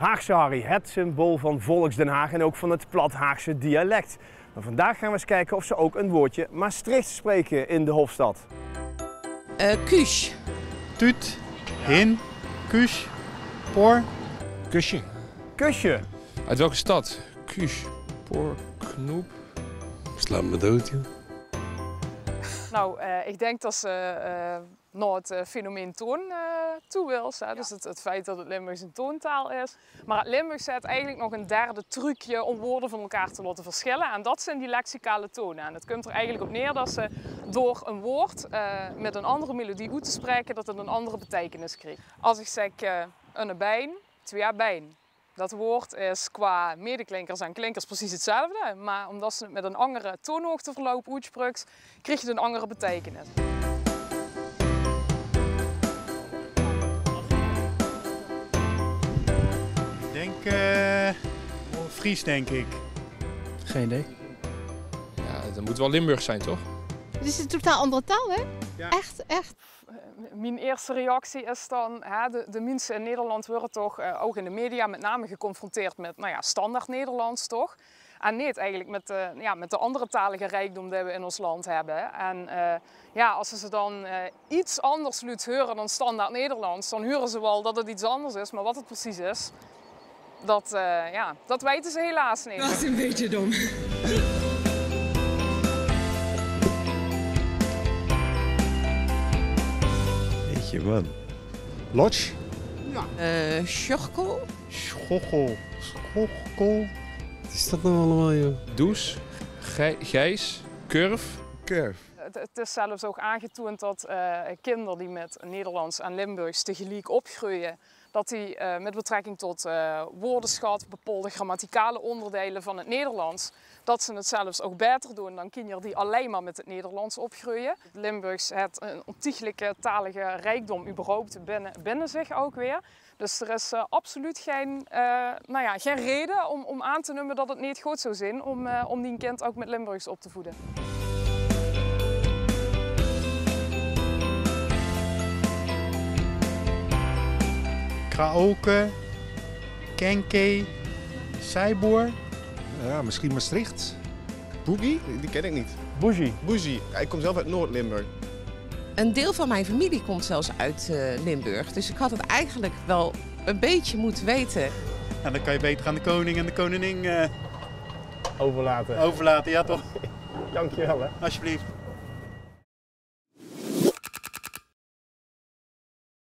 Haagse Harry, het symbool van Volks-Den Haag en ook van het plat-Haagse dialect. Maar vandaag gaan we eens kijken of ze ook een woordje Maastrichts spreken in de Hofstad. Kuus. Tuut, hin, kuus, por. Kusje. Kusje. Uit welke stad? Kuus, Por, Knoep. Slaat me dood, joh. Nou, ik denk dat ze naar het fenomeen toon toe wil. Dus het feit dat het Limburgs een toontaal is. Maar het Limburgs zet eigenlijk nog een derde trucje om woorden van elkaar te laten verschillen. En dat zijn die lexicale tonen. En het komt er eigenlijk op neer dat ze door een woord met een andere melodie uit te spreken, dat het een andere betekenis krijgt. Als ik zeg een bijn, twee bijn. Dat woord is qua medeklinkers en klinkers precies hetzelfde, maar omdat ze het met een andere toonhoogteverloop uitspreekt, krijg je een andere betekenis. Ik denk Fries, denk ik. Geen idee. Ja, dat moet wel Limburg zijn, toch? Het is een totaal andere taal, hè? Ja. Echt. Mijn eerste reactie is dan, de mensen in Nederland worden toch, ook in de media, met name geconfronteerd met standaard Nederlands, toch? En niet eigenlijk met de andere talige rijkdom die we in ons land hebben. En als ze dan iets anders liet horen dan standaard Nederlands, dan horen ze wel dat het iets anders is. Maar wat het precies is, dat weten ze helaas niet. Dat is een beetje dom. Jeetje, man. Lodge. Schorkel. Schochel. Schochel. Wat is dat nou allemaal, joh? Does, Gijs, Curve. Curve. Het is zelfs ook aangetoond dat kinderen die met Nederlands en Limburgs tegelijk opgroeien, dat die met betrekking tot woordenschat, bepaalde grammaticale onderdelen van het Nederlands, dat ze het zelfs ook beter doen dan kinderen die alleen maar met het Nederlands opgroeien. Het Limburgs heeft een ontiegelijke talige rijkdom überhaupt binnen zich ook weer. Dus er is absoluut geen reden om aan te nemen dat het niet goed zou zijn om die kind ook met Limburgs op te voeden. Kraoke, Kenke, Seiboer. Ja, misschien Maastricht. Boogie? Die ken ik niet. Bougie. Bougie. Ja, ik kom zelf uit Noord-Limburg. Een deel van mijn familie komt zelfs uit Limburg. Dus ik had het eigenlijk wel een beetje moeten weten. Nou, dan kan je beter aan de koning en de koningin Overlaten. overlaten. Ja, toch? Dankjewel hè. Alsjeblieft.